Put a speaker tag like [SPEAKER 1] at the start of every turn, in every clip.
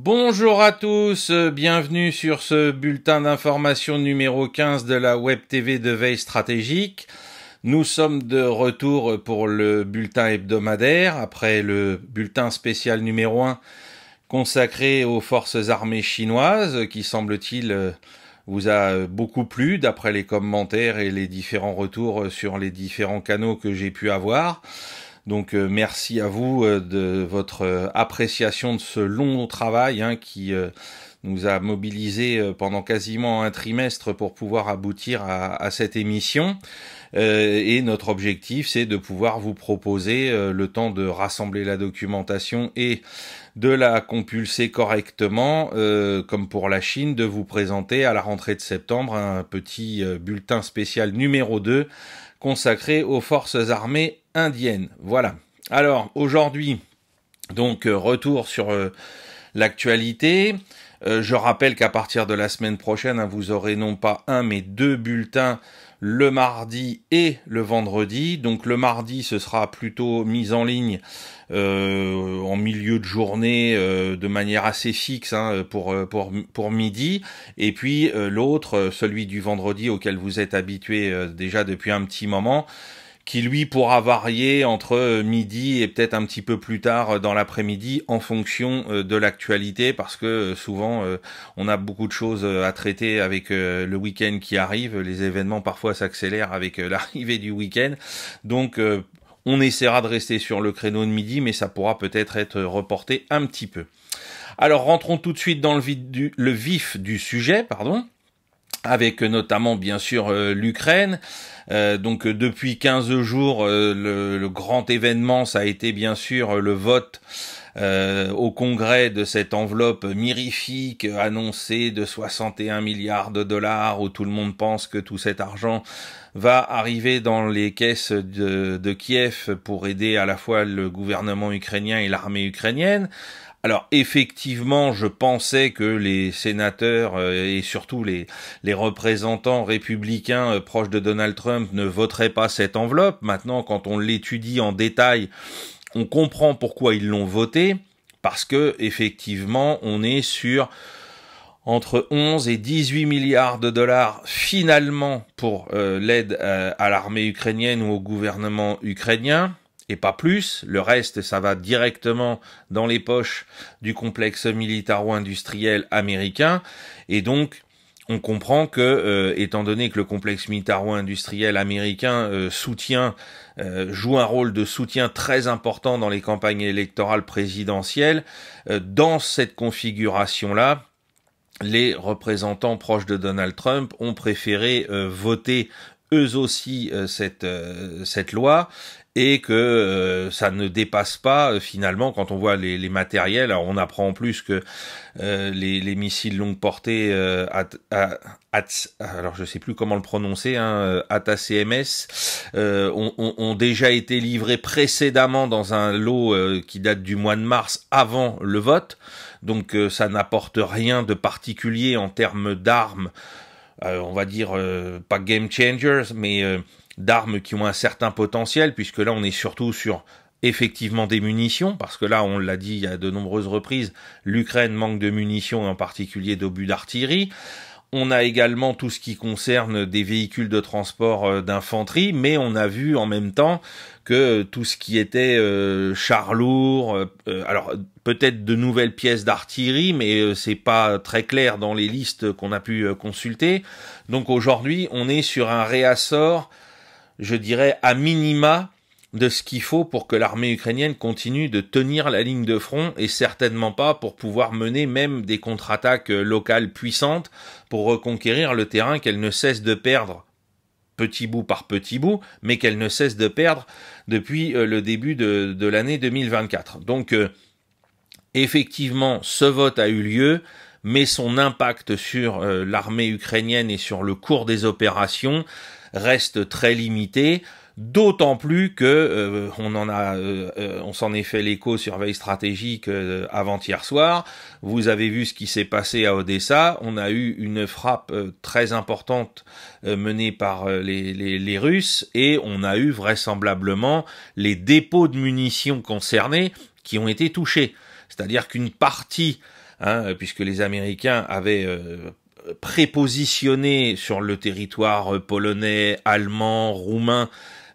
[SPEAKER 1] Bonjour à tous, bienvenue sur ce bulletin d'information numéro 15 de la Web TV de veille stratégique. Nous sommes de retour pour le bulletin hebdomadaire, après le bulletin spécial numéro 1 consacré aux forces armées chinoises, qui semble-t-il vous a beaucoup plu d'après les commentaires et les différents retours sur les différents canaux que j'ai pu avoir. Donc merci à vous de votre appréciation de ce long travail qui nous a mobilisés pendant quasiment un trimestre pour pouvoir aboutir à cette émission. Et notre objectif, c'est de pouvoir vous proposer le temps de rassembler la documentation et de la compulser correctement, comme pour la Chine, de vous présenter à la rentrée de septembre un petit bulletin spécial numéro 2 consacré aux forces armées indiennes. Voilà. Alors, aujourd'hui, donc, retour sur l'actualité. Je rappelle qu'à partir de la semaine prochaine, vous aurez non pas un, mais 2 bulletins le mardi et le vendredi. Donc, le mardi, ce sera plutôt mis en ligne en milieu de journée de manière assez fixe pour midi, et puis l'autre, celui du vendredi auquel vous êtes habitué déjà depuis un petit moment, qui lui pourra varier entre midi et peut-être un petit peu plus tard dans l'après-midi en fonction de l'actualité, parce que souvent on a beaucoup de choses à traiter avec le week-end qui arrive. Les événements parfois s'accélèrent avec l'arrivée du week-end, donc on essaiera de rester sur le créneau de midi, mais ça pourra peut-être être reporté un petit peu. Alors rentrons tout de suite dans le vif du sujet, avec notamment bien sûr l'Ukraine. Donc depuis 15 jours, le grand événement, ça a été bien sûr le vote au Congrès de cette enveloppe mirifique annoncée de 61 milliards de dollars, où tout le monde pense que tout cet argent va arriver dans les caisses de Kiev pour aider à la fois le gouvernement ukrainien et l'armée ukrainienne. Alors effectivement, je pensais que les sénateurs et surtout les représentants républicains proches de Donald Trump ne voteraient pas cette enveloppe. Maintenant, quand on l'étudie en détail, on comprend pourquoi ils l'ont voté, parce que effectivement, on est sur entre 11 et 18 milliards de dollars finalement pour l'aide à l'armée ukrainienne ou au gouvernement ukrainien, et pas plus. Le reste, ça va directement dans les poches du complexe militaro-industriel américain, et donc on comprend que, étant donné que le complexe militaro-industriel américain joue un rôle de soutien très important dans les campagnes électorales présidentielles, dans cette configuration-là, les représentants proches de Donald Trump ont préféré voter eux aussi cette loi, et que ça ne dépasse pas finalement, quand on voit les matériels. Alors on apprend en plus que les missiles longue portée alors je sais plus comment le prononcer, ATACMS ont déjà été livrés précédemment dans un lot qui date du mois de mars, avant le vote. Donc ça n'apporte rien de particulier en termes d'armes, on va dire pas game changers, mais d'armes qui ont un certain potentiel, puisque là on est surtout sur effectivement des munitions, parce que là on l'a dit à de nombreuses reprises, l'Ukraine manque de munitions, en particulier d'obus d'artillerie. On a également tout ce qui concerne des véhicules de transport d'infanterie, mais on a vu en même temps que tout ce qui était chars lourds, alors peut-être de nouvelles pièces d'artillerie, mais c'est pas très clair dans les listes qu'on a pu consulter. Donc aujourd'hui, on est sur un réassort, je dirais à minima, de ce qu'il faut pour que l'armée ukrainienne continue de tenir la ligne de front, et certainement pas pour pouvoir mener même des contre-attaques locales puissantes pour reconquérir le terrain qu'elle ne cesse de perdre petit bout par petit bout, mais qu'elle ne cesse de perdre depuis le début de l'année 2024. Donc effectivement, ce vote a eu lieu, mais son impact sur l'armée ukrainienne et sur le cours des opérations reste très limité, d'autant plus que on s'en est fait l'écho sur Veille Stratégique avant-hier soir. Vous avez vu ce qui s'est passé à Odessa. On a eu une frappe très importante menée par les Russes, et on a eu vraisemblablement les dépôts de munitions concernés qui ont été touchés. C'est-à-dire qu'une partie hein, puisque les Américains avaient prépositionné sur le territoire polonais, allemand, roumain,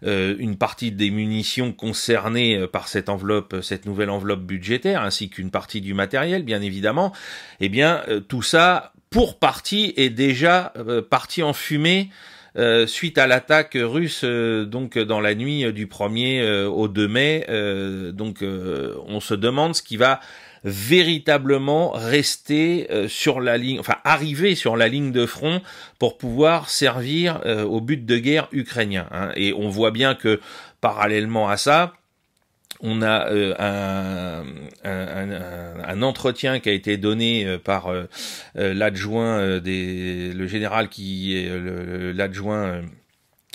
[SPEAKER 1] une partie des munitions concernées par cette nouvelle enveloppe budgétaire, ainsi qu'une partie du matériel, bien évidemment. Eh bien, tout ça, pour partie, est déjà parti en fumée suite à l'attaque russe donc dans la nuit du 1er au 2 mai. On se demande ce qui va véritablement rester sur la ligne, enfin arriver sur la ligne de front pour pouvoir servir au but de guerre ukrainien, hein. Et on voit bien que parallèlement à ça, on a un entretien qui a été donné par l'adjoint le général qui est l'adjoint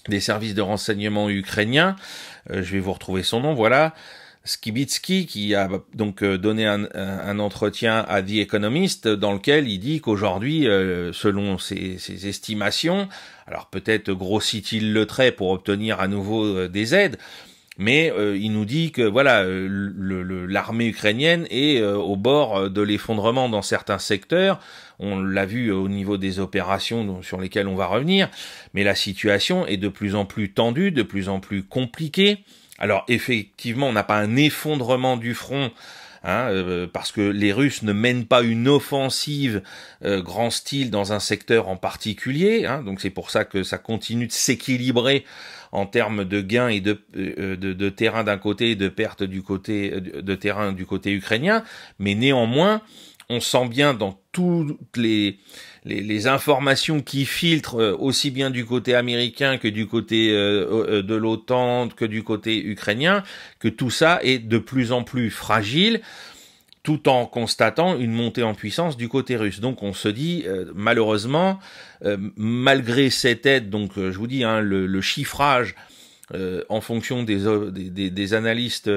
[SPEAKER 1] des services de renseignement ukrainiens. Je vais vous retrouver son nom, voilà. Skibitsky, qui a donc donné un entretien à The Economist dans lequel il dit qu'aujourd'hui, selon ses estimations, alors peut-être grossit-il le trait pour obtenir à nouveau des aides, mais il nous dit que voilà, l'armée ukrainienne est au bord de l'effondrement dans certains secteurs. On l'a vu au niveau des opérations sur lesquelles on va revenir, mais la situation est de plus en plus tendue, de plus en plus compliquée. Alors effectivement, on n'a pas un effondrement du front, hein, parce que les Russes ne mènent pas une offensive grand style dans un secteur en particulier, hein, donc c'est pour ça que ça continue de s'équilibrer en termes de gains et de terrain d'un côté et de perte du côté de terrain du côté ukrainien, mais néanmoins, on sent bien dans toutes les informations qui filtrent aussi bien du côté américain que du côté de l'OTAN, que du côté ukrainien, que tout ça est de plus en plus fragile, tout en constatant une montée en puissance du côté russe. Donc on se dit, malheureusement, malgré cette aide, donc je vous dis, hein, le chiffrage en fonction des analystes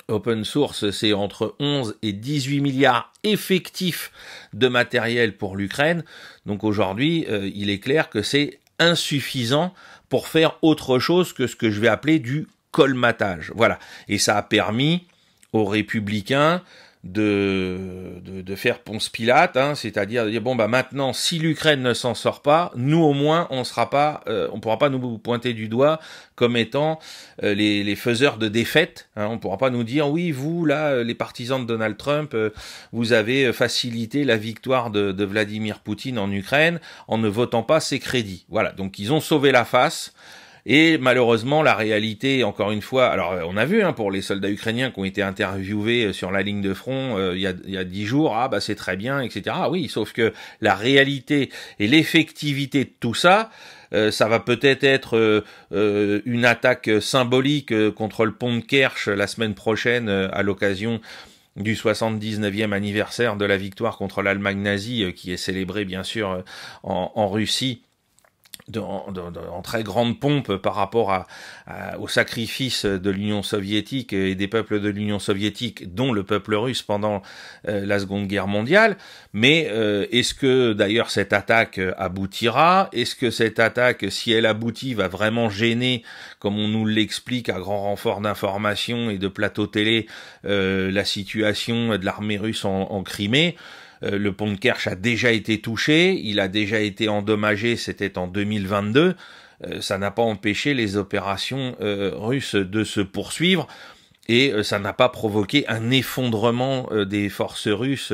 [SPEAKER 1] open source, c'est entre 11 et 18 milliards effectifs de matériel pour l'Ukraine. Donc aujourd'hui, il est clair que c'est insuffisant pour faire autre chose que ce que je vais appeler du colmatage. Voilà. Et ça a permis aux républicains de faire Ponce Pilate, hein, c'est-à-dire de dire bon bah maintenant si l'Ukraine ne s'en sort pas, nous au moins on pourra pas nous pointer du doigt comme étant les faiseurs de défaites, hein, on pourra pas nous dire oui vous là les partisans de Donald Trump vous avez facilité la victoire de Vladimir Poutine en Ukraine en ne votant pas ses crédits. Voilà, donc ils ont sauvé la face. Et malheureusement, la réalité, encore une fois, alors on a vu hein, pour les soldats ukrainiens qui ont été interviewés sur la ligne de front il y a 10 jours, ah bah c'est très bien, etc. Ah oui, sauf que la réalité et l'effectivité de tout ça, ça va peut-être être une attaque symbolique contre le pont de Kerch la semaine prochaine à l'occasion du 79e anniversaire de la victoire contre l'Allemagne nazie qui est célébrée bien sûr en Russie. En très grande pompe par rapport au sacrifice de l'Union soviétique et des peuples de l'Union soviétique, dont le peuple russe pendant la Seconde Guerre mondiale. Mais est-ce que d'ailleurs cette attaque aboutira? Est-ce que cette attaque, si elle aboutit, va vraiment gêner, comme on nous l'explique à grand renfort d'informations et de plateaux télé, la situation de l'armée russe en Crimée? Le pont de Kerch a déjà été touché, il a déjà été endommagé, c'était en 2022, ça n'a pas empêché les opérations russes de se poursuivre, et ça n'a pas provoqué un effondrement des forces russes,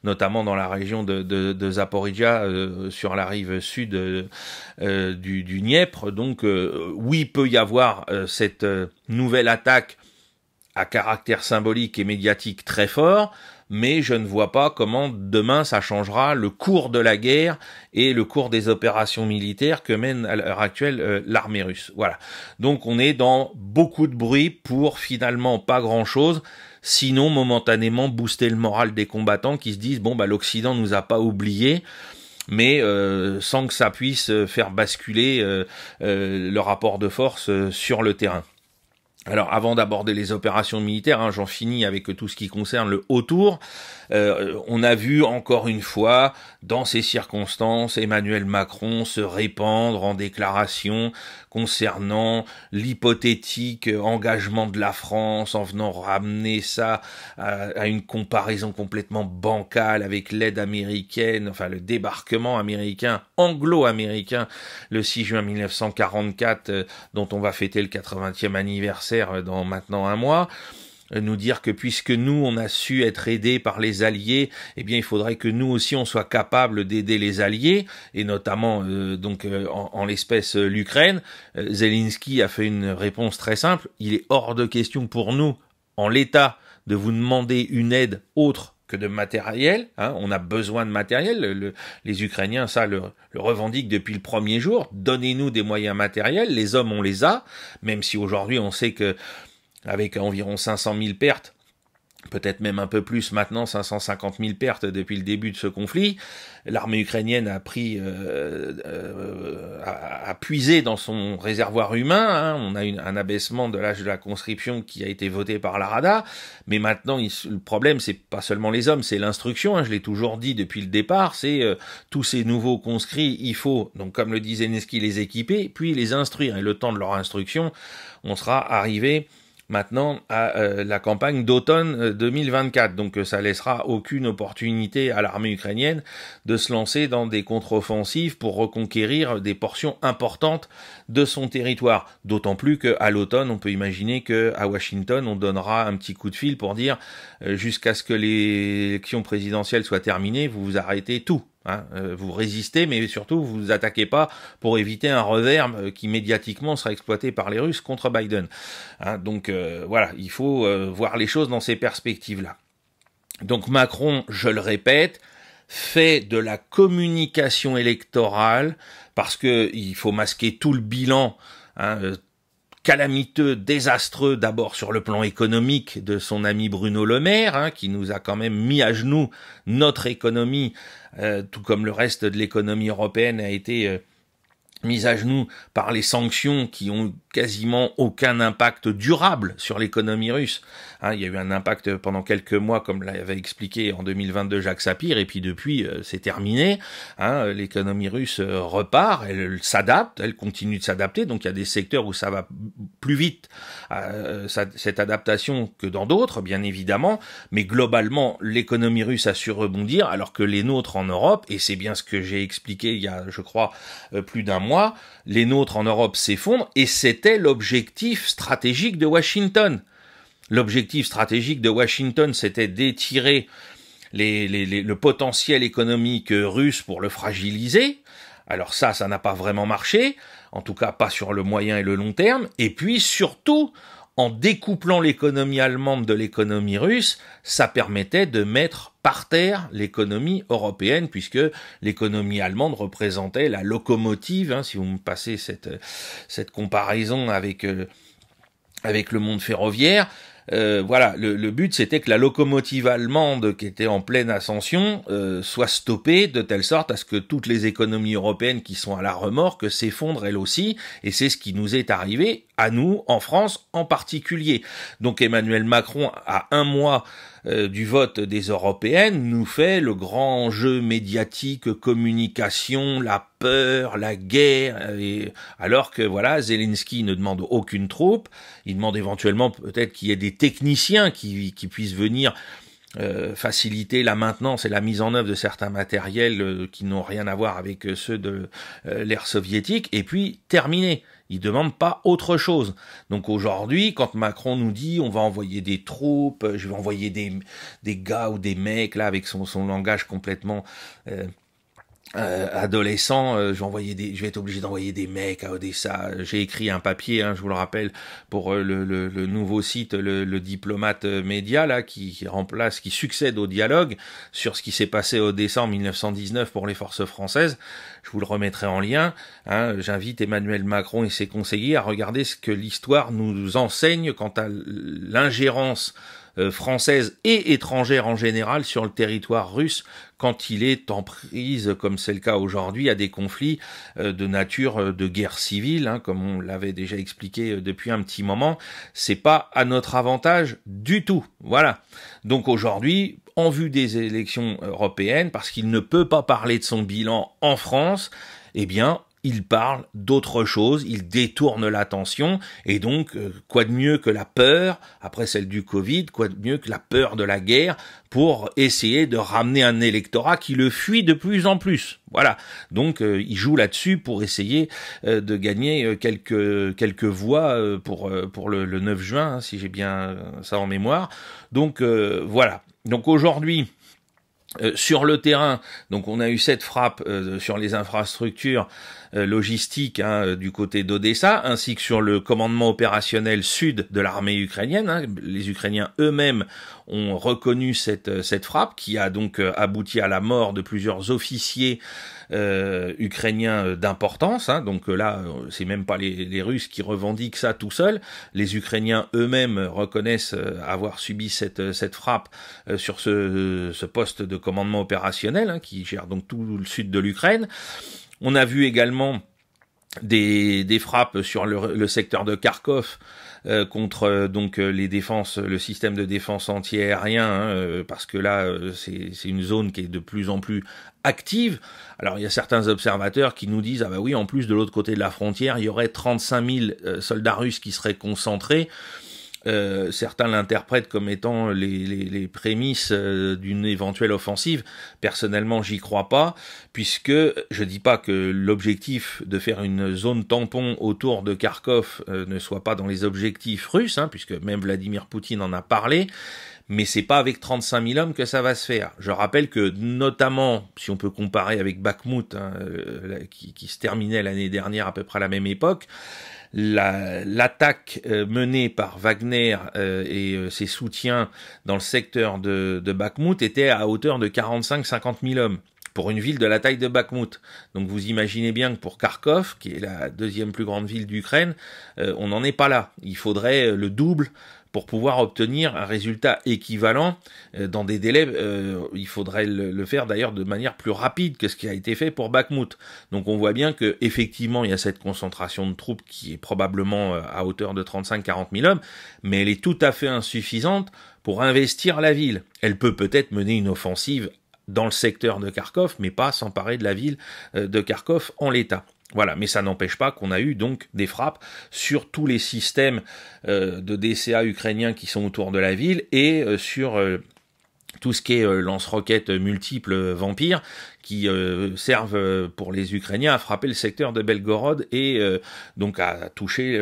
[SPEAKER 1] notamment dans la région de Zaporijia, sur la rive sud du Dniepr. Donc oui, il peut y avoir cette nouvelle attaque à caractère symbolique et médiatique très fort, mais je ne vois pas comment demain ça changera le cours de la guerre et le cours des opérations militaires que mène à l'heure actuelle l'armée russe. Voilà. Donc on est dans beaucoup de bruit pour finalement pas grand-chose, sinon momentanément booster le moral des combattants qui se disent bon bah l'Occident nous a pas oubliés, mais sans que ça puisse faire basculer le rapport de force sur le terrain. Alors, avant d'aborder les opérations militaires, j'en finis avec tout ce qui concerne le autour. On a vu encore une fois, dans ces circonstances, Emmanuel Macron se répandre en déclarations concernant l'hypothétique engagement de la France, en venant ramener ça à une comparaison complètement bancale avec l'aide américaine, enfin le débarquement américain, anglo-américain, le 6 juin 1944, dont on va fêter le 80e anniversaire dans maintenant un mois. Nous dire que puisque nous, on a su être aidés par les Alliés, eh bien, il faudrait que nous aussi, on soit capable d'aider les Alliés, et notamment, en l'espèce, l'Ukraine. Zelensky a fait une réponse très simple. Il est hors de question pour nous, en l'état, de vous demander une aide autre que de matériel. On a besoin de matériel. Les Ukrainiens, ça, le revendiquent depuis le premier jour. Donnez-nous des moyens matériels. Les hommes, on les a, même si aujourd'hui, on sait que avec environ 500 000 pertes, peut-être même un peu plus maintenant, 550 000 pertes depuis le début de ce conflit. L'armée ukrainienne a puisé dans son réservoir humain. On a un abaissement de l'âge de la conscription qui a été voté par la Rada. Mais maintenant, le problème, c'est pas seulement les hommes, c'est l'instruction. Je l'ai toujours dit depuis le départ. C'est tous ces nouveaux conscrits, il faut, donc comme le dit Zelensky, les équiper, puis les instruire. Et le temps de leur instruction, on sera arrivé maintenant à la campagne d'automne 2024. Donc ça laissera aucune opportunité à l'armée ukrainienne de se lancer dans des contre-offensives pour reconquérir des portions importantes de son territoire. D'autant plus qu'à l'automne, on peut imaginer qu'à Washington, on donnera un petit coup de fil pour dire jusqu'à ce que l'élection présidentielle soit terminée, vous arrêtez tout. Vous résistez, mais surtout vous vous attaquez pas pour éviter un revers qui médiatiquement sera exploité par les Russes contre Biden. Donc voilà, il faut voir les choses dans ces perspectives-là. Donc Macron, je le répète, fait de la communication électorale parce que il faut masquer tout le bilan. Calamiteux, désastreux d'abord sur le plan économique de son ami Bruno Le Maire, qui nous a quand même mis à genoux notre économie, tout comme le reste de l'économie européenne a été mise à genoux par les sanctions qui ont quasiment aucun impact durable sur l'économie russe. Il y a eu un impact pendant quelques mois, comme l'avait expliqué en 2022 Jacques Sapir, et puis depuis, c'est terminé. L'économie russe repart, elle s'adapte, elle continue de s'adapter, donc il y a des secteurs où ça va plus vite, cette adaptation, que dans d'autres, bien évidemment, mais globalement, l'économie russe a su rebondir, alors que les nôtres en Europe, et c'est bien ce que j'ai expliqué il y a, je crois, plus d'un mois, les nôtres en Europe s'effondrent, et c'était l'objectif stratégique de Washington. L'objectif stratégique de Washington, c'était d'étirer le potentiel économique russe pour le fragiliser. Alors ça n'a pas vraiment marché, en tout cas pas sur le moyen et le long terme, et puis surtout, en découplant l'économie allemande de l'économie russe, ça permettait de mettre par terre l'économie européenne, puisque l'économie allemande représentait la locomotive, si vous me passez cette comparaison avec le monde ferroviaire. Voilà, le but c'était que la locomotive allemande qui était en pleine ascension soit stoppée de telle sorte à ce que toutes les économies européennes qui sont à la remorque s'effondrent elles aussi, et c'est ce qui nous est arrivé, à nous, en France en particulier. Donc Emmanuel Macron, à un mois du vote des européennes, nous fait le grand jeu médiatique, communication, la peur, la guerre, et alors que voilà, Zelensky ne demande aucune troupe, il demande éventuellement peut-être qu'il y ait des techniciens qui puissent venir faciliter la maintenance et la mise en œuvre de certains matériels qui n'ont rien à voir avec ceux de l'ère soviétique, et puis terminer. Il demande pas autre chose. Donc aujourd'hui, quand Macron nous dit on va envoyer des troupes, je vais envoyer des gars ou des mecs là avec son langage complètement adolescent, je vais être obligé d'envoyer des mecs à Odessa. J'ai écrit un papier, je vous le rappelle, pour le nouveau site, le Diplomate Média là, qui succède au Dialogue, sur ce qui s'est passé à Odessa en 1919 pour les forces françaises. Je vous le remettrai en lien. J'invite Emmanuel Macron et ses conseillers à regarder ce que l'histoire nous enseigne quant à l'ingérence françaises et étrangères en général sur le territoire russe quand il est en prise, comme c'est le cas aujourd'hui, à des conflits de nature de guerre civile, hein, comme on l'avait déjà expliqué depuis un petit moment. C'est pas à notre avantage du tout. Voilà. Donc aujourd'hui, en vue des élections européennes, parce qu'il ne peut pas parler de son bilan en France, eh bien, il parle d'autre chose, il détourne l'attention, et donc, quoi de mieux que la peur, après celle du Covid, quoi de mieux que la peur de la guerre, pour essayer de ramener un électorat qui le fuit de plus en plus. Voilà, donc il joue là-dessus pour essayer de gagner quelques voix pour le 9 juin, hein, si j'ai bien ça en mémoire. Donc voilà, donc aujourd'hui, sur le terrain, donc on a eu cette frappe sur les infrastructures logistiques du côté d'Odessa, ainsi que sur le commandement opérationnel sud de l'armée ukrainienne. Hein. Les Ukrainiens eux-mêmes ont reconnu cette frappe qui a donc abouti à la mort de plusieurs officiers ukrainiens d'importance. Hein. Donc là, c'est même pas les Russes qui revendiquent ça tout seuls. Les Ukrainiens eux-mêmes reconnaissent avoir subi cette frappe sur ce poste de commandement opérationnel, hein, qui gère donc tout le sud de l'Ukraine. On a vu également des frappes sur le secteur de Kharkov contre donc les défenses, le système de défense anti-aérien, hein, parce que là c'est une zone qui est de plus en plus active. Alors il y a certains observateurs qui nous disent ah bah oui, en plus de l'autre côté de la frontière il y aurait 35 000 soldats russes qui seraient concentrés. Certains l'interprètent comme étant les prémices d'une éventuelle offensive. Personnellement, j'y crois pas, puisque je dis pas que l'objectif de faire une zone tampon autour de Kharkov ne soit pas dans les objectifs russes, hein, puisque même Vladimir Poutine en a parlé, mais c'est pas avec 35 000 hommes que ça va se faire. Je rappelle que, notamment, si on peut comparer avec Bakhmout, hein, qui se terminait l'année dernière à peu près à la même époque, l'attaque menée par Wagner et ses soutiens dans le secteur de Bakhmout était à hauteur de 45-50 000 hommes pour une ville de la taille de Bakhmout. Donc vous imaginez bien que pour Kharkov, qui est la deuxième plus grande ville d'Ukraine, on n'en est pas là. Il faudrait le double pour pouvoir obtenir un résultat équivalent dans des délais, il faudrait le faire d'ailleurs de manière plus rapide que ce qui a été fait pour Bakhmout. Donc on voit bien que effectivement il y a cette concentration de troupes qui est probablement à hauteur de 35-40 000 hommes, mais elle est tout à fait insuffisante pour investir la ville. Elle peut peut-être mener une offensive dans le secteur de Kharkov, mais pas s'emparer de la ville de Kharkov en l'état. Voilà, mais ça n'empêche pas qu'on a eu donc des frappes sur tous les systèmes de DCA ukrainiens qui sont autour de la ville et sur tout ce qui est lance-roquettes multiples Vampire qui servent pour les Ukrainiens à frapper le secteur de Belgorod et donc à toucher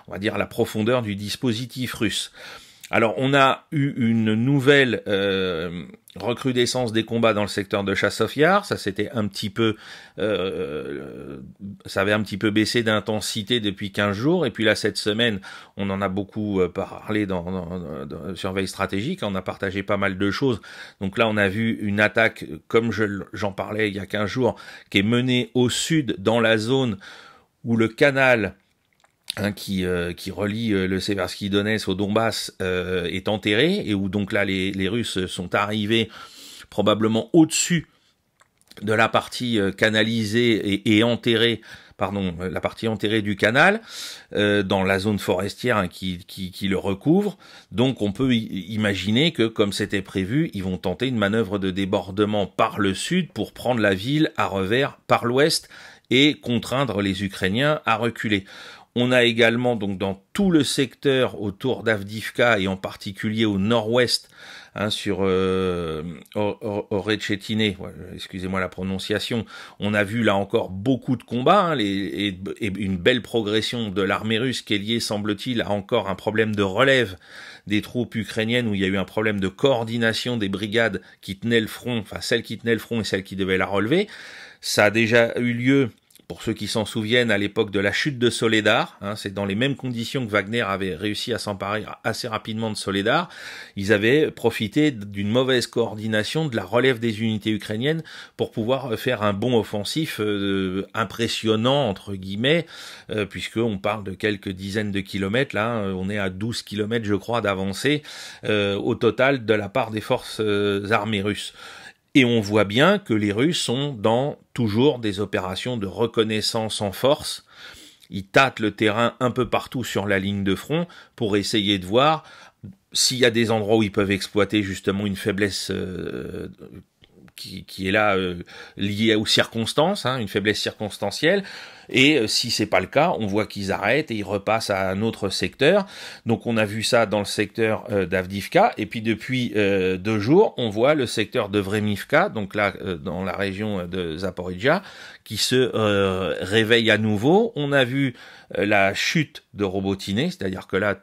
[SPEAKER 1] on va dire la profondeur du dispositif russe. Alors, on a eu une nouvelle recrudescence des combats dans le secteur de Chassov Yar. Ça s'était un petit peu, ça avait un petit peu baissé d'intensité depuis 15 jours. Et puis là, cette semaine, on en a beaucoup parlé sur Veille Stratégique. On a partagé pas mal de choses. Donc là, on a vu une attaque, comme j'en parlais il y a 15 jours, qui est menée au sud dans la zone où le canal qui relie le Seversky Donetsk au Donbass est enterré et où donc là les Russes sont arrivés probablement au-dessus de la partie canalisée et enterrée, la partie enterrée du canal dans la zone forestière qui le recouvre. Donc on peut imaginer que comme c'était prévu, ils vont tenter une manœuvre de débordement par le sud pour prendre la ville à revers par l'ouest et contraindre les Ukrainiens à reculer. On a également donc dans tout le secteur autour d'Avdivka et en particulier au nord-ouest, sur Orechetine, excusez-moi la prononciation, on a vu là encore beaucoup de combats et une belle progression de l'armée russe qui est liée, semble-t-il, à encore un problème de relève des troupes ukrainiennes où il y a eu un problème de coordination des brigades qui tenaient le front, enfin celles qui tenaient le front et celles qui devaient la relever. Ça a déjà eu lieu Pour ceux qui s'en souviennent, à l'époque de la chute de Soledar, hein, c'est dans les mêmes conditions que Wagner avait réussi à s'emparer assez rapidement de Soledar. Ils avaient profité d'une mauvaise coordination de la relève des unités ukrainiennes pour pouvoir faire un bond offensif impressionnant, entre guillemets, puisqu'on parle de quelques dizaines de kilomètres. Là, on est à 12 kilomètres, je crois, d'avancée au total de la part des forces armées russes. Et on voit bien que les Russes sont dans toujours des opérations de reconnaissance en force. Ils tâtent le terrain un peu partout sur la ligne de front pour essayer de voir s'il y a des endroits où ils peuvent exploiter justement une faiblesse qui est là liée aux circonstances, hein, une faiblesse circonstancielle. Et si c'est pas le cas, on voit qu'ils arrêtent et ils repassent à un autre secteur. Donc on a vu ça dans le secteur d'Avdivka, et puis depuis 2 jours, on voit le secteur de Vremivka, donc là dans la région de Zaporijia, qui se réveille à nouveau. On a vu la chute de Robotyne, c'est-à-dire que là,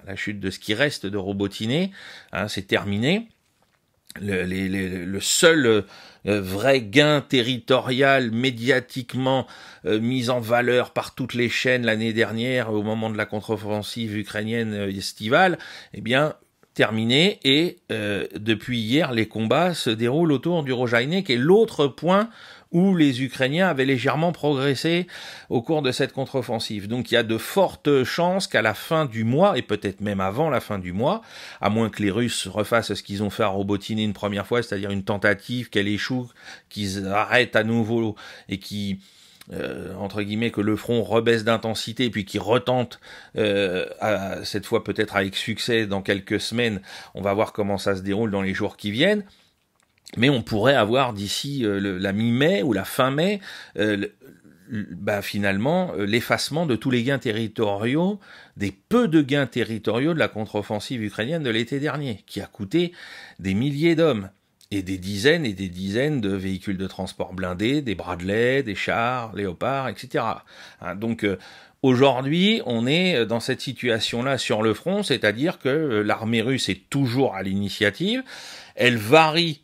[SPEAKER 1] la chute de ce qui reste de Robotyne, hein, c'est terminé. Le seul vrai gain territorial médiatiquement mis en valeur par toutes les chaînes l'année dernière au moment de la contre-offensive ukrainienne estivale, eh bien terminé, et depuis hier les combats se déroulent autour du Rojaïne, qui est l'autre point où les Ukrainiens avaient légèrement progressé au cours de cette contre-offensive. Donc il y a de fortes chances qu'à la fin du mois, et peut-être même avant la fin du mois, à moins que les Russes refassent ce qu'ils ont fait à Robotyne une première fois, c'est-à-dire une tentative, qu'elle échoue, qu'ils arrêtent à nouveau et qui entre guillemets, que le front rebaisse d'intensité, puis qui retente cette fois peut-être avec succès dans quelques semaines. On va voir comment ça se déroule dans les jours qui viennent. Mais on pourrait avoir d'ici la mi-mai ou la fin mai, finalement, l'effacement de tous les gains territoriaux, des peu de gains territoriaux de la contre-offensive ukrainienne de l'été dernier, qui a coûté des milliers d'hommes et des dizaines de véhicules de transport blindés, des Bradley, des chars, Léopard, etc. Hein, donc aujourd'hui, on est dans cette situation-là sur le front, c'est-à-dire que l'armée russe est toujours à l'initiative, elle varie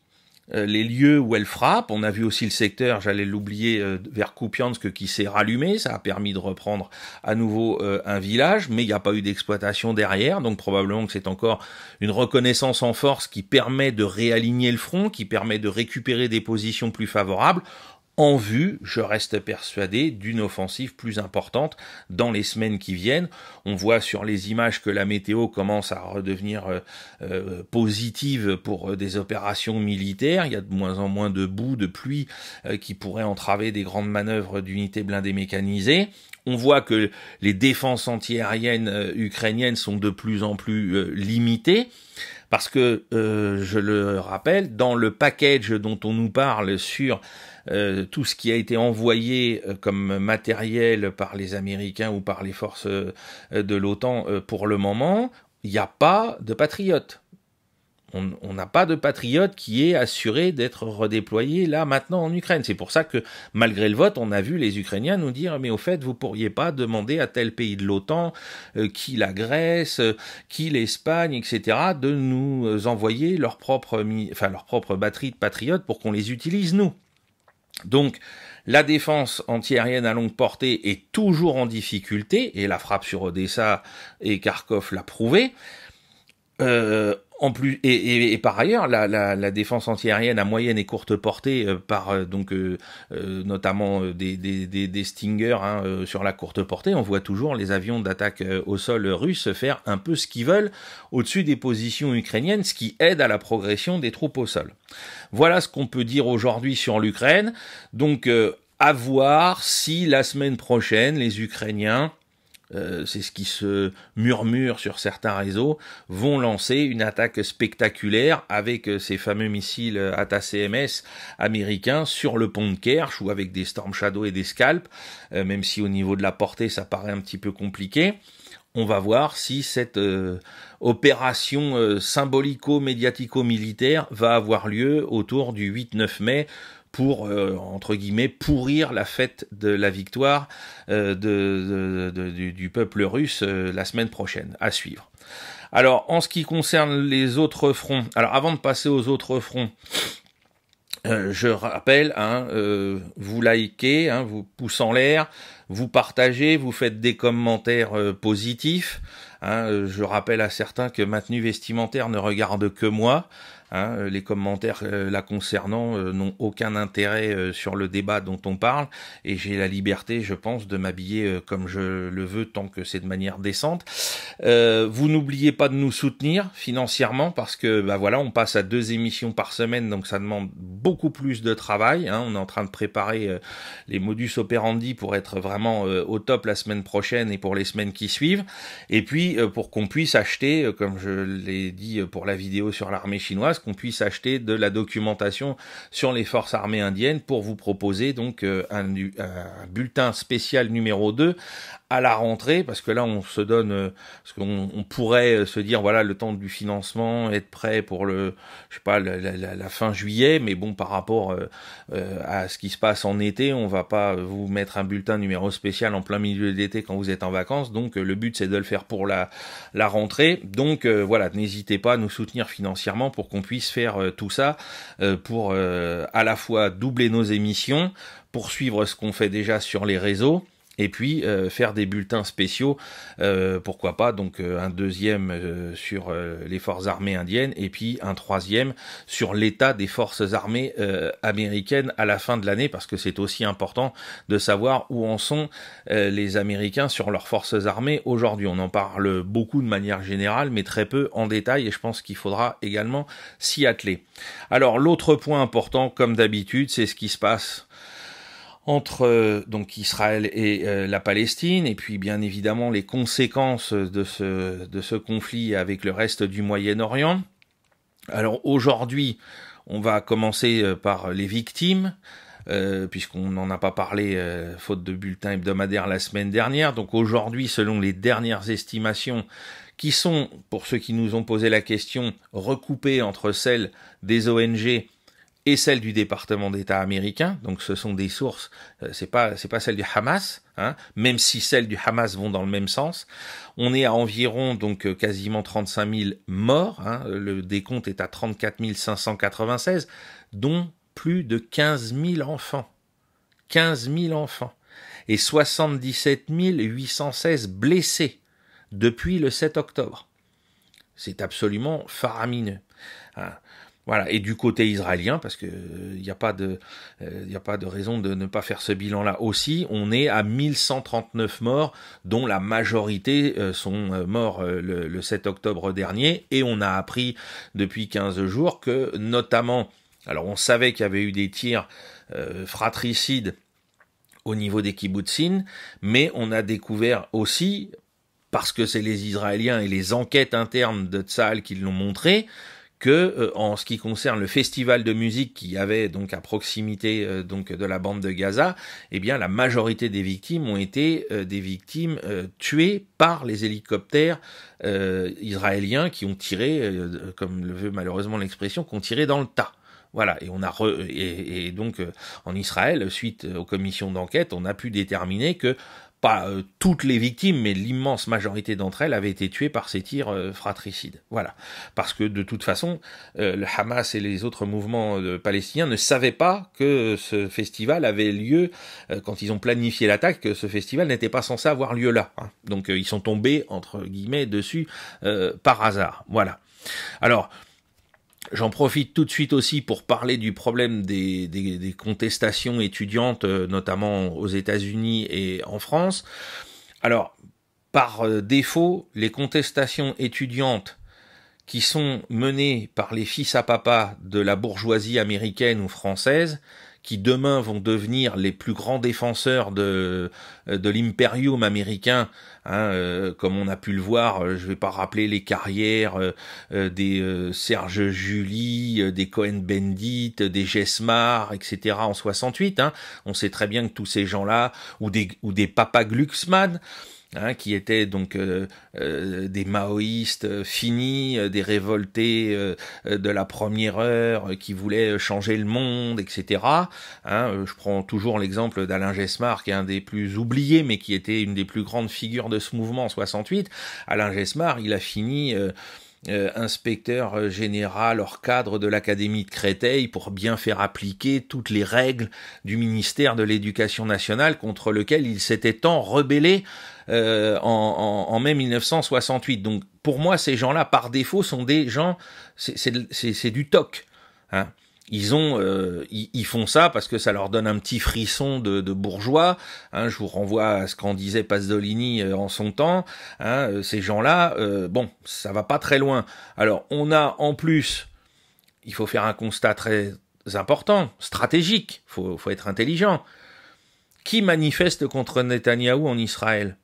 [SPEAKER 1] les lieux où elle frappe. On a vu aussi le secteur, j'allais l'oublier, vers Kupiansk qui s'est rallumé, ça a permis de reprendre à nouveau un village, mais il n'y a pas eu d'exploitation derrière, donc probablement que c'est encore une reconnaissance en force qui permet de réaligner le front, qui permet de récupérer des positions plus favorables, en vue, je reste persuadé, d'une offensive plus importante dans les semaines qui viennent. On voit sur les images que la météo commence à redevenir positive pour des opérations militaires. Il y a de moins en moins de boue, de pluie qui pourraient entraver des grandes manœuvres d'unités blindées mécanisées. On voit que les défenses antiaériennes ukrainiennes sont de plus en plus limitées. Parce que, je le rappelle, dans le package dont on nous parle sur tout ce qui a été envoyé comme matériel par les Américains ou par les forces de l'OTAN pour le moment, il n'y a pas de patriotes. On n'a pas de patriote qui est assuré d'être redéployé là maintenant en Ukraine. C'est pour ça que malgré le vote, on a vu les Ukrainiens nous dire mais au fait vous pourriez pas demander à tel pays de l'OTAN, qui la Grèce, qui l'Espagne, etc. de nous envoyer leur propre batterie de patriotes pour qu'on les utilise nous. Donc la défense antiaérienne à longue portée est toujours en difficulté et la frappe sur Odessa et Kharkov l'a prouvé. En plus, et par ailleurs, la défense antiaérienne à moyenne et courte portée, notamment des Stinger sur la courte portée, on voit toujours les avions d'attaque au sol russes faire un peu ce qu'ils veulent au-dessus des positions ukrainiennes, ce qui aide à la progression des troupes au sol. Voilà ce qu'on peut dire aujourd'hui sur l'Ukraine. Donc, à voir si la semaine prochaine, les Ukrainiens, c'est ce qui se murmure sur certains réseaux, vont lancer une attaque spectaculaire avec ces fameux missiles ATACMS américains sur le pont de Kerch ou avec des Storm Shadow et des Scalp, même si au niveau de la portée ça paraît un petit peu compliqué. On va voir si cette opération symbolico-médiatico-militaire va avoir lieu autour du 8-9 mai pour, entre guillemets, pourrir la fête de la victoire du peuple russe la semaine prochaine, à suivre. Alors, en ce qui concerne les autres fronts, alors avant de passer aux autres fronts, Je rappelle, vous likez, vous poussez en l'air, vous partagez, vous faites des commentaires positifs. Je rappelle à certains que ma tenue vestimentaire ne regarde que moi. Les commentaires la concernant n'ont aucun intérêt sur le débat dont on parle, et j'ai la liberté, je pense, de m'habiller comme je le veux tant que c'est de manière décente. Vous n'oubliez pas de nous soutenir financièrement, parce que voilà, on passe à 2 émissions par semaine, donc ça demande beaucoup plus de travail. On est en train de préparer les modus operandi pour être vraiment au top la semaine prochaine et pour les semaines qui suivent, et puis pour qu'on puisse acheter, comme je l'ai dit pour la vidéo sur l'armée chinoise, qu'on puisse acheter de la documentation sur les forces armées indiennes pour vous proposer donc un bulletin spécial numéro 2 à la rentrée, parce que là on se donne, parce qu'on pourrait se dire voilà, le temps du financement, être prêt pour le, je sais pas, la fin juillet, mais bon, par rapport à ce qui se passe en été, on va pas vous mettre un bulletin numéro spécial en plein milieu de l'été quand vous êtes en vacances, donc le but c'est de le faire pour la rentrée, donc voilà, n'hésitez pas à nous soutenir financièrement pour qu'on puisse faire tout ça, pour à la fois doubler nos émissions, poursuivre ce qu'on fait déjà sur les réseaux, et puis faire des bulletins spéciaux, pourquoi pas, donc un deuxième sur les forces armées indiennes, et puis un troisième sur l'état des forces armées américaines à la fin de l'année, parce que c'est aussi important de savoir où en sont les Américains sur leurs forces armées aujourd'hui. On en parle beaucoup de manière générale, mais très peu en détail, et je pense qu'il faudra également s'y atteler. Alors l'autre point important, comme d'habitude, c'est ce qui se passe entre donc Israël et la Palestine, et puis bien évidemment les conséquences de ce conflit avec le reste du Moyen-Orient. Alors aujourd'hui, on va commencer par les victimes, puisqu'on n'en a pas parlé faute de bulletin hebdomadaire la semaine dernière. Donc aujourd'hui, selon les dernières estimations, qui sont, pour ceux qui nous ont posé la question, recoupées entre celles des ONG et celle du département d'État américain, donc ce sont des sources, c'est pas celle du Hamas, même si celles du Hamas vont dans le même sens. On est à environ donc quasiment 35 000 morts, le décompte est à 34 596, dont plus de 15 000 enfants. 15 000 enfants. Et 77 816 blessés depuis le 7 octobre. C'est absolument faramineux. Voilà, et du côté israélien, parce que il n'y a pas de raison de ne pas faire ce bilan-là aussi, on est à 1139 morts, dont la majorité sont morts le 7 octobre dernier, et on a appris depuis 15 jours que, notamment, alors on savait qu'il y avait eu des tirs fratricides au niveau des kibbutzim, mais on a découvert aussi, parce que c'est les Israéliens et les enquêtes internes de Tsahal qui l'ont montré, que en ce qui concerne le festival de musique qu'il y avait donc à proximité donc de la bande de Gaza, eh bien la majorité des victimes ont été des victimes tuées par les hélicoptères israéliens qui ont tiré, comme le veut malheureusement l'expression, qui ont tiré dans le tas. Voilà, et on a et donc en Israël, suite aux commissions d'enquête, on a pu déterminer que pas toutes les victimes, mais l'immense majorité d'entre elles avaient été tuées par ces tirs fratricides. Voilà. Parce que de toute façon, le Hamas et les autres mouvements palestiniens ne savaient pas que ce festival avait lieu, quand ils ont planifié l'attaque, que ce festival n'était pas censé avoir lieu là. Donc ils sont tombés, entre guillemets, dessus par hasard. Voilà. Alors, j'en profite tout de suite aussi pour parler du problème des contestations étudiantes, notamment aux États-Unis et en France. Alors, par défaut, les contestations étudiantes qui sont menées par les fils à papa de la bourgeoisie américaine ou française, qui demain vont devenir les plus grands défenseurs de l'impérium américain, comme on a pu le voir, je vais pas rappeler les carrières des Serge Julie, des Cohen-Bendit, des Jesmar, etc. en 68. On sait très bien que tous ces gens-là, ou des Papa Glucksmann, qui étaient donc des maoïstes finis, des révoltés de la première heure, qui voulaient changer le monde, etc. Je prends toujours l'exemple d'Alain Jesmar, qui est un des plus oubliés, mais qui était une des plus grandes figures de ce mouvement en 68. Alain Jesmar, il a fini inspecteur général hors cadre de l'Académie de Créteil pour bien faire appliquer toutes les règles du ministère de l'Éducation nationale contre lequel il s'était tant rebellé en mai 1968. Donc pour moi, ces gens-là, par défaut, sont des gens, c'est du toc, hein. Ils font ça parce que ça leur donne un petit frisson de bourgeois, hein. Je vous renvoie à ce qu'en disait Pasolini en son temps, hein. Ces gens-là, bon, ça va pas très loin. Alors, on a en plus, il faut faire un constat très important, stratégique, faut être intelligent. Qui manifeste contre Netanyahou en Israël?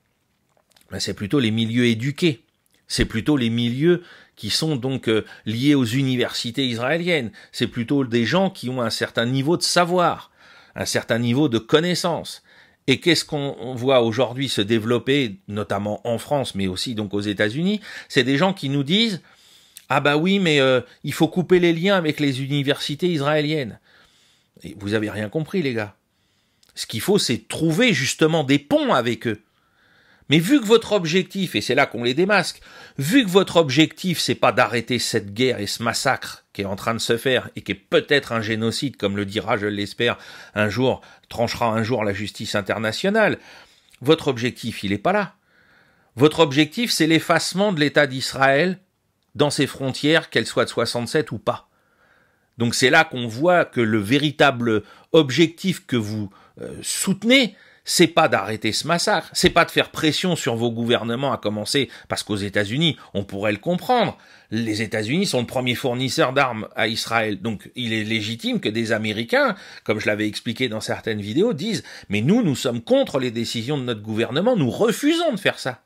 [SPEAKER 1] Ben, c'est plutôt les milieux éduqués. C'est plutôt les milieux qui sont donc liés aux universités israéliennes. C'est plutôt des gens qui ont un certain niveau de savoir, un certain niveau de connaissance. Et qu'est-ce qu'on voit aujourd'hui se développer, notamment en France, mais aussi donc aux États-Unis? C'est des gens qui nous disent « Ah bah oui, mais il faut couper les liens avec les universités israéliennes. » Et vous avez rien compris, les gars. Ce qu'il faut, c'est trouver justement des ponts avec eux. Mais vu que votre objectif, et c'est là qu'on les démasque, vu que votre objectif, c'est pas d'arrêter cette guerre et ce massacre qui est en train de se faire et qui est peut-être un génocide, comme le dira, je l'espère, tranchera un jour la justice internationale, votre objectif, il est pas là. Votre objectif, c'est l'effacement de l'État d'Israël dans ses frontières, qu'elles soient de 67 ou pas. Donc c'est là qu'on voit que le véritable objectif que vous soutenez, c'est pas d'arrêter ce massacre, c'est pas de faire pression sur vos gouvernements, à commencer parce qu'aux États-Unis, on pourrait le comprendre, les États-Unis sont le premier fournisseur d'armes à Israël, donc il est légitime que des Américains, comme je l'avais expliqué dans certaines vidéos, disent « mais nous sommes contre les décisions de notre gouvernement, nous refusons de faire ça ».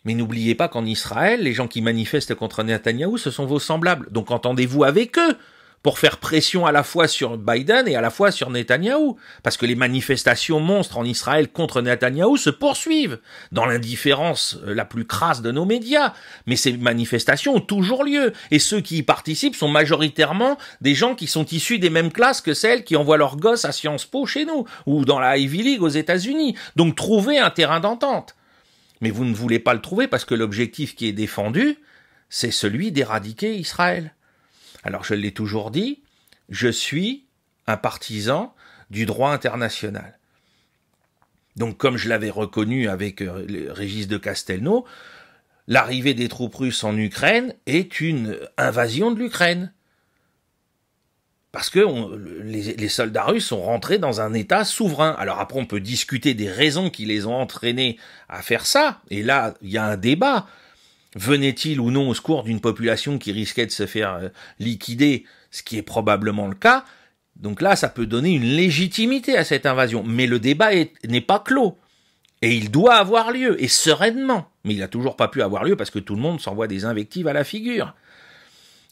[SPEAKER 1] Mais n'oubliez pas qu'en Israël, les gens qui manifestent contre Netanyahou, ce sont vos semblables, donc entendez-vous avec eux pour faire pression à la fois sur Biden et à la fois sur Netanyahou. Parce que les manifestations monstres en Israël contre Netanyahou se poursuivent, dans l'indifférence la plus crasse de nos médias. Mais ces manifestations ont toujours lieu, et ceux qui y participent sont majoritairement des gens qui sont issus des mêmes classes que celles qui envoient leurs gosses à Sciences Po chez nous, ou dans la Ivy League aux États-Unis. Donc trouvez un terrain d'entente. Mais vous ne voulez pas le trouver parce que l'objectif qui est défendu, c'est celui d'éradiquer Israël. Alors je l'ai toujours dit, je suis un partisan du droit international. Donc comme je l'avais reconnu avec Régis de Castelnau, l'arrivée des troupes russes en Ukraine est une invasion de l'Ukraine. Parce que les soldats russes sont rentrés dans un État souverain. Alors après on peut discuter des raisons qui les ont entraînés à faire ça, et là il y a un débat. Venait-il ou non au secours d'une population qui risquait de se faire liquider, ce qui est probablement le cas. Donc là, ça peut donner une légitimité à cette invasion. Mais le débat n'est pas clos. Et il doit avoir lieu, et sereinement. Mais il n'a toujours pas pu avoir lieu parce que tout le monde s'envoie des invectives à la figure.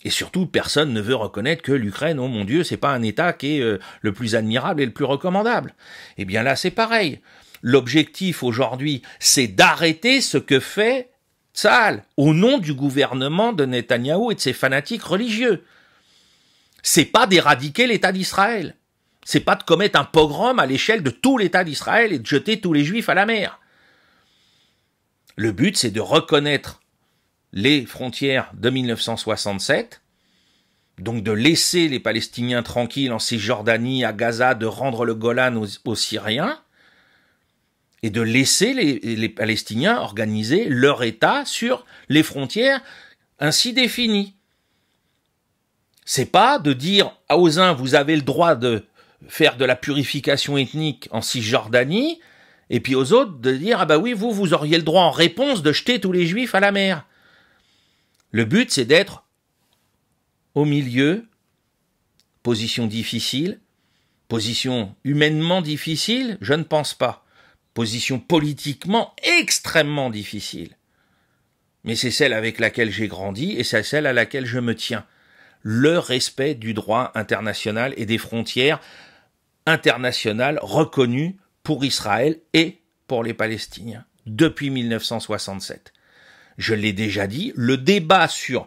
[SPEAKER 1] Et surtout, personne ne veut reconnaître que l'Ukraine, oh mon Dieu, c'est pas un État qui est le plus admirable et le plus recommandable. Eh bien là, c'est pareil. L'objectif aujourd'hui, c'est d'arrêter ce que fait Tsahal, au nom du gouvernement de Netanyahou et de ses fanatiques religieux. C'est pas d'éradiquer l'État d'Israël. C'est pas de commettre un pogrom à l'échelle de tout l'État d'Israël et de jeter tous les Juifs à la mer. Le but, c'est de reconnaître les frontières de 1967, donc de laisser les Palestiniens tranquilles en Cisjordanie, à Gaza, de rendre le Golan aux Syriens, et de laisser les Palestiniens organiser leur État sur les frontières ainsi définies. C'est pas de dire aux uns, vous avez le droit de faire de la purification ethnique en Cisjordanie, et puis aux autres de dire, ah bah oui, vous auriez le droit en réponse de jeter tous les Juifs à la mer. Le but, c'est d'être au milieu, position difficile, position humainement difficile, je ne pense pas. Position politiquement extrêmement difficile. Mais c'est celle avec laquelle j'ai grandi et c'est celle à laquelle je me tiens. Le respect du droit international et des frontières internationales reconnues pour Israël et pour les Palestiniens depuis 1967. Je l'ai déjà dit, le débat sur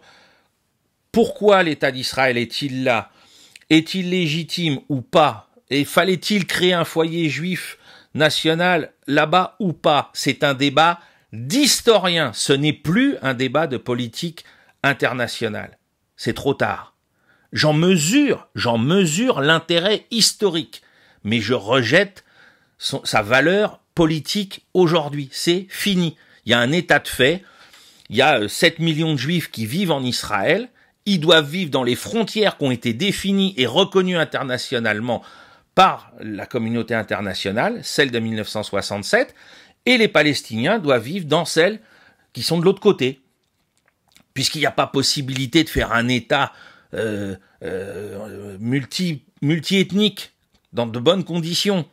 [SPEAKER 1] pourquoi l'État d'Israël est-il là, est-il légitime ou pas, et fallait-il créer un foyer juif national là-bas ou pas, c'est un débat d'historien, ce n'est plus un débat de politique internationale. C'est trop tard. J'en mesure l'intérêt historique, mais je rejette sa valeur politique aujourd'hui. C'est fini. Il y a un état de fait. Il y a 7 millions de juifs qui vivent en Israël. Ils doivent vivre dans les frontières qui ont été définies et reconnues internationalement par la communauté internationale, celle de 1967, et les Palestiniens doivent vivre dans celles qui sont de l'autre côté. Puisqu'il n'y a pas possibilité de faire un État multi-ethnique, dans de bonnes conditions,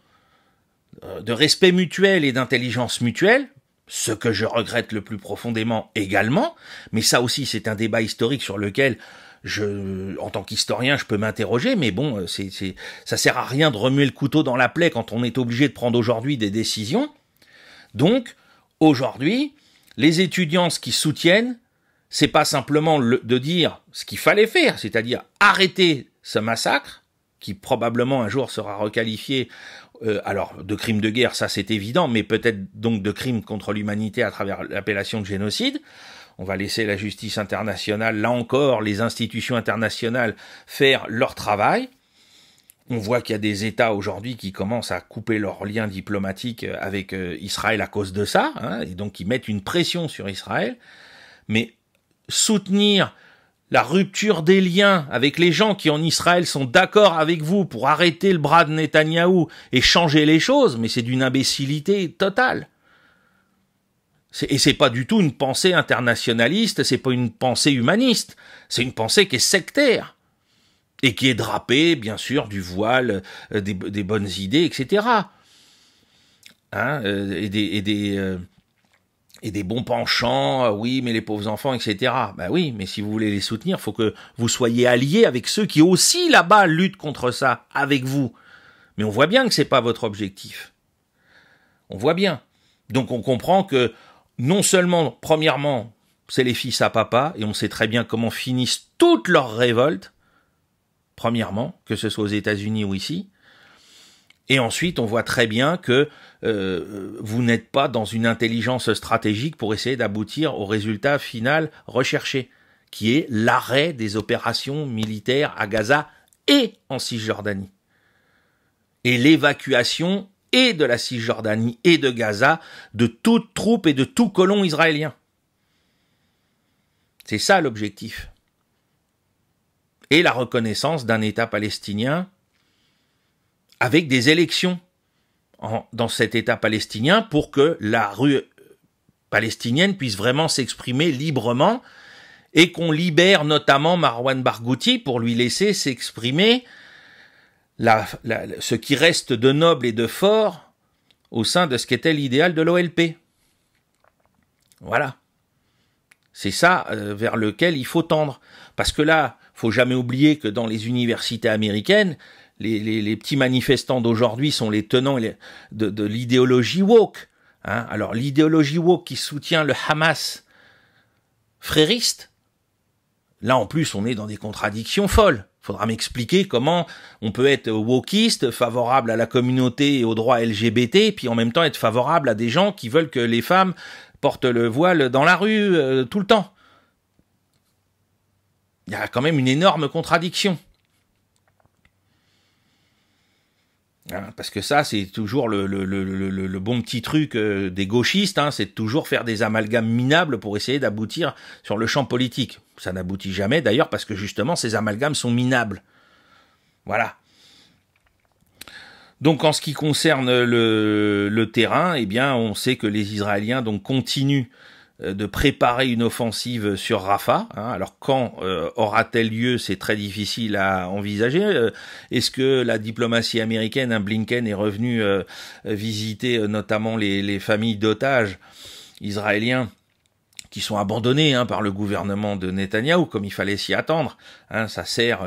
[SPEAKER 1] de respect mutuel et d'intelligence mutuelle, ce que je regrette le plus profondément également, mais ça aussi c'est un débat historique sur lequel en tant qu'historien, je peux m'interroger, mais bon, ça sert à rien de remuer le couteau dans la plaie quand on est obligé de prendre aujourd'hui des décisions. Donc, aujourd'hui, les étudiants, ce qu'ils soutiennent, c'est pas simplement de dire ce qu'il fallait faire, c'est-à-dire arrêter ce massacre, qui probablement un jour sera requalifié, alors de crime de guerre, ça c'est évident, mais peut-être donc de crime contre l'humanité à travers l'appellation de génocide. On va laisser la justice internationale, là encore, les institutions internationales faire leur travail. On voit qu'il y a des États aujourd'hui qui commencent à couper leurs liens diplomatiques avec Israël à cause de ça, hein, et donc qui mettent une pression sur Israël. Mais soutenir la rupture des liens avec les gens qui en Israël sont d'accord avec vous pour arrêter le bras de Netanyahou et changer les choses, mais c'est d'une imbécilité totale. Et c'est pas du tout une pensée internationaliste, c'est pas une pensée humaniste, c'est une pensée qui est sectaire et qui est drapée, bien sûr, du voile, des bonnes idées, etc. Hein, et des bons penchants, oui, mais les pauvres enfants, etc. Ben oui, mais si vous voulez les soutenir, faut que vous soyez alliés avec ceux qui aussi là-bas luttent contre ça, avec vous. Mais on voit bien que c'est pas votre objectif. On voit bien. Donc on comprend que non seulement, premièrement, c'est les fils à papa, et on sait très bien comment finissent toutes leurs révoltes, premièrement, que ce soit aux États-Unis ou ici, et ensuite on voit très bien que vous n'êtes pas dans une intelligence stratégique pour essayer d'aboutir au résultat final recherché, qui est l'arrêt des opérations militaires à Gaza et en Cisjordanie, et l'évacuation et de la Cisjordanie et de Gaza, de toute troupe et de tout colon israélien. C'est ça l'objectif. Et la reconnaissance d'un État palestinien avec des élections dans cet État palestinien pour que la rue palestinienne puisse vraiment s'exprimer librement et qu'on libère notamment Marwan Barghouti pour lui laisser s'exprimer ce qui reste de noble et de fort au sein de ce qu'était l'idéal de l'OLP. Voilà. C'est ça vers lequel il faut tendre. Parce que là, faut jamais oublier que dans les universités américaines, les petits manifestants d'aujourd'hui sont les tenants de l'idéologie woke. Hein. Alors l'idéologie woke qui soutient le Hamas frériste, là en plus on est dans des contradictions folles. Faudra m'expliquer comment on peut être wokiste, favorable à la communauté et aux droits LGBT, puis en même temps être favorable à des gens qui veulent que les femmes portent le voile dans la rue tout le temps. Il y a quand même une énorme contradiction. Hein, parce que ça, c'est toujours le bon petit truc des gauchistes, hein, c'est de toujours faire des amalgames minables pour essayer d'aboutir sur le champ politique. Ça n'aboutit jamais d'ailleurs parce que justement ces amalgames sont minables. Voilà. Donc en ce qui concerne le terrain, eh bien on sait que les Israéliens donc continuent de préparer une offensive sur Rafah. Hein. Alors quand aura-t-elle lieu, c'est très difficile à envisager. Est-ce que la diplomatie américaine, Blinken, est revenu visiter notamment les familles d'otages israéliens qui sont abandonnés par le gouvernement de Netanyahou, comme il fallait s'y attendre. Hein, ça sert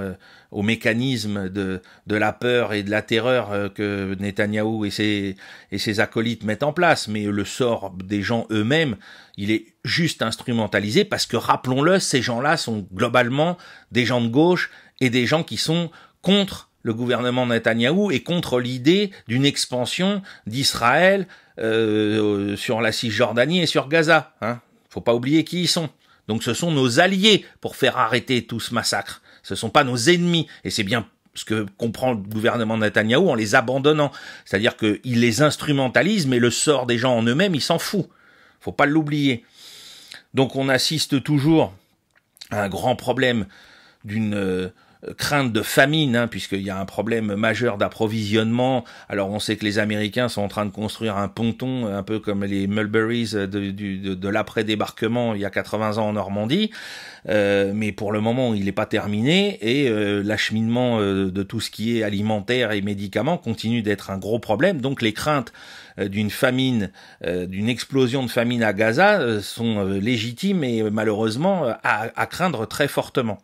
[SPEAKER 1] au mécanisme de la peur et de la terreur que Netanyahou et ses acolytes mettent en place. Mais le sort des gens eux-mêmes, il est juste instrumentalisé parce que, rappelons-le, ces gens-là sont globalement des gens de gauche et des gens qui sont contre le gouvernement Netanyahou et contre l'idée d'une expansion d'Israël sur la Cisjordanie et sur Gaza. Hein. Faut pas oublier qui ils sont. Donc ce sont nos alliés pour faire arrêter tout ce massacre. Ce sont pas nos ennemis. Et c'est bien ce que comprend le gouvernement Netanyahou en les abandonnant. C'est-à-dire qu'il les instrumentalise, mais le sort des gens en eux-mêmes, il s'en fout. Faut pas l'oublier. Donc on assiste toujours à un grand problème d'une crainte de famine, hein, puisqu'il y a un problème majeur d'approvisionnement. Alors on sait que les Américains sont en train de construire un ponton, un peu comme les Mulberries de l'après-débarquement il y a 80 ans en Normandie, mais pour le moment il n'est pas terminé, et l'acheminement de tout ce qui est alimentaire et médicaments continue d'être un gros problème. Donc les craintes d'une famine, d'une explosion de famine à Gaza sont légitimes et malheureusement à craindre très fortement.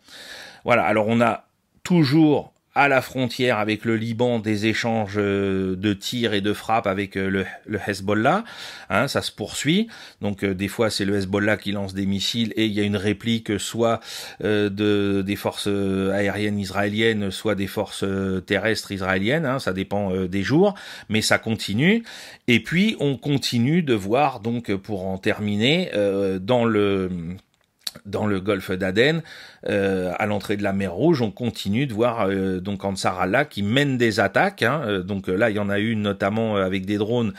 [SPEAKER 1] Voilà, alors on a toujours à la frontière avec le Liban des échanges de tirs et de frappes avec le Hezbollah, hein, ça se poursuit. Donc des fois c'est le Hezbollah qui lance des missiles et il y a une réplique soit des forces aériennes israéliennes, soit des forces terrestres israéliennes, hein, ça dépend des jours, mais ça continue. Et puis on continue de voir, donc pour en terminer, dans le golfe d'Aden, à l'entrée de la mer Rouge, on continue de voir donc Ansar Allah qui mène des attaques, hein, donc là il y en a eu notamment avec des drones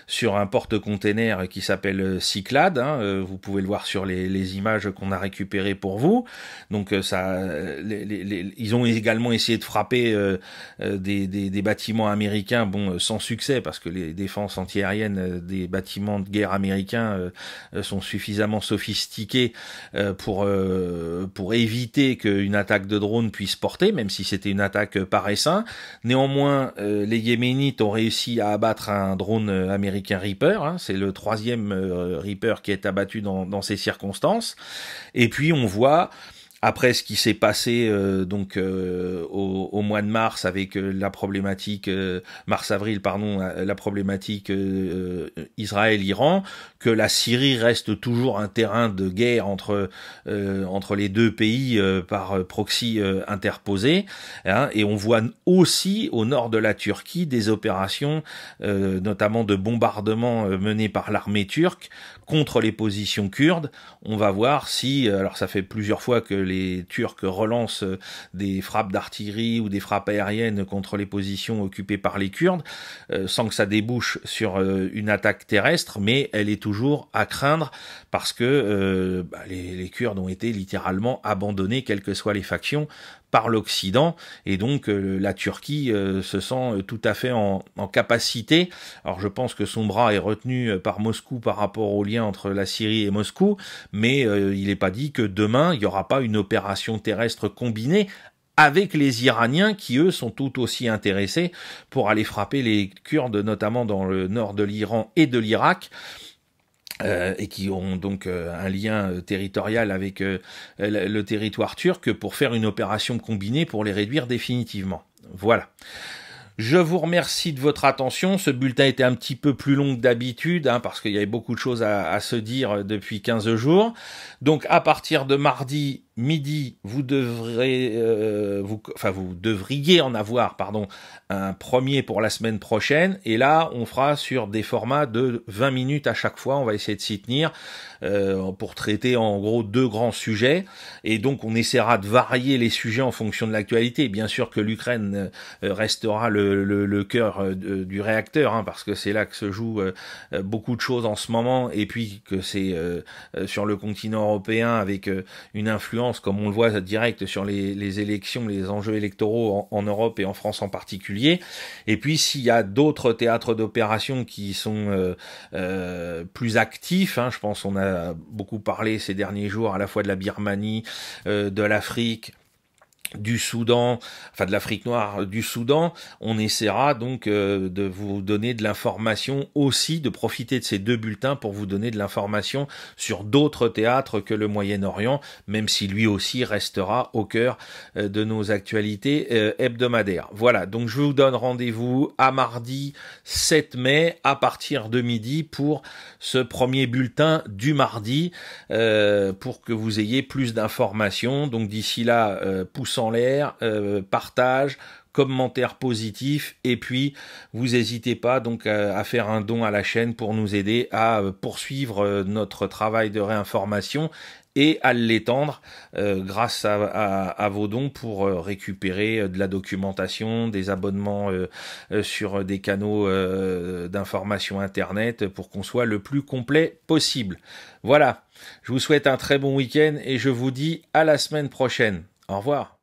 [SPEAKER 1] sur un porte-container qui s'appelle Cyclade, hein, vous pouvez le voir sur les images qu'on a récupérées pour vous. Donc ils ont également essayé de frapper des bâtiments américains, bon sans succès parce que les défenses antiaériennes des bâtiments de guerre américains sont suffisamment sophistiqués pour éviter qu'une attaque de drone puisse porter, même si c'était une attaque par essaim. Néanmoins, les Yéménites ont réussi à abattre un drone américain Reaper, hein, c'est le 3e Reaper qui est abattu dans ces circonstances. Et puis on voit, après ce qui s'est passé au mois de mars avec la problématique mars-avril pardon, la problématique Israël-Iran, que la Syrie reste toujours un terrain de guerre entre les deux pays par proxy interposé, hein, et on voit aussi au nord de la Turquie des opérations notamment de bombardement menées par l'armée turque contre les positions kurdes. On va voir si, alors ça fait plusieurs fois que les Turcs relancent des frappes d'artillerie ou des frappes aériennes contre les positions occupées par les Kurdes, sans que ça débouche sur une attaque terrestre, mais elle est toujours à craindre parce que les Kurdes ont été littéralement abandonnés, quelles que soient les factions, par l'Occident, et donc la Turquie se sent tout à fait en capacité. Alors je pense que son bras est retenu par Moscou par rapport au lien entre la Syrie et Moscou, mais il n'est pas dit que demain il n'y aura pas une opération terrestre combinée avec les Iraniens qui, eux, sont tout aussi intéressés pour aller frapper les Kurdes, notamment dans le nord de l'Iran et de l'Irak, et qui ont donc un lien territorial avec le territoire turc pour faire une opération combinée pour les réduire définitivement. Voilà. Je vous remercie de votre attention. Ce bulletin était un petit peu plus long que d'habitude, hein, parce qu'il y avait beaucoup de choses à se dire depuis 15 jours. Donc à partir de mardi midi, vous devriez en avoir, un premier pour la semaine prochaine. Et là, on fera sur des formats de 20 minutes à chaque fois. On va essayer de s'y tenir pour traiter en gros 2 grands sujets. Et donc, on essaiera de varier les sujets en fonction de l'actualité. Bien sûr que l'Ukraine restera le cœur du réacteur, hein, parce que c'est là que se jouent beaucoup de choses en ce moment. Et puis que c'est sur le continent européen avec une influence, comme on le voit direct sur les élections, les enjeux électoraux en Europe et en France en particulier. Et puis s'il y a d'autres théâtres d'opération qui sont plus actifs, hein, je pense qu'on a beaucoup parlé ces derniers jours à la fois de la Birmanie, de l'Afrique, du Soudan, enfin de l'Afrique noire, du Soudan, on essaiera donc de vous donner de l'information aussi, de profiter de ces 2 bulletins pour vous donner de l'information sur d'autres théâtres que le Moyen-Orient, même si lui aussi restera au cœur de nos actualités hebdomadaires. Voilà, donc je vous donne rendez-vous à mardi 7 mai à partir de midi pour ce premier bulletin du mardi, pour que vous ayez plus d'informations. Donc d'ici là, pouce en l'air, partage, commentaires positifs, et puis vous n'hésitez pas donc à faire un don à la chaîne pour nous aider à poursuivre notre travail de réinformation et à l'étendre grâce à vos dons pour récupérer de la documentation, des abonnements sur des canaux d'information Internet pour qu'on soit le plus complet possible. Voilà, je vous souhaite un très bon week-end et je vous dis à la semaine prochaine. Au revoir.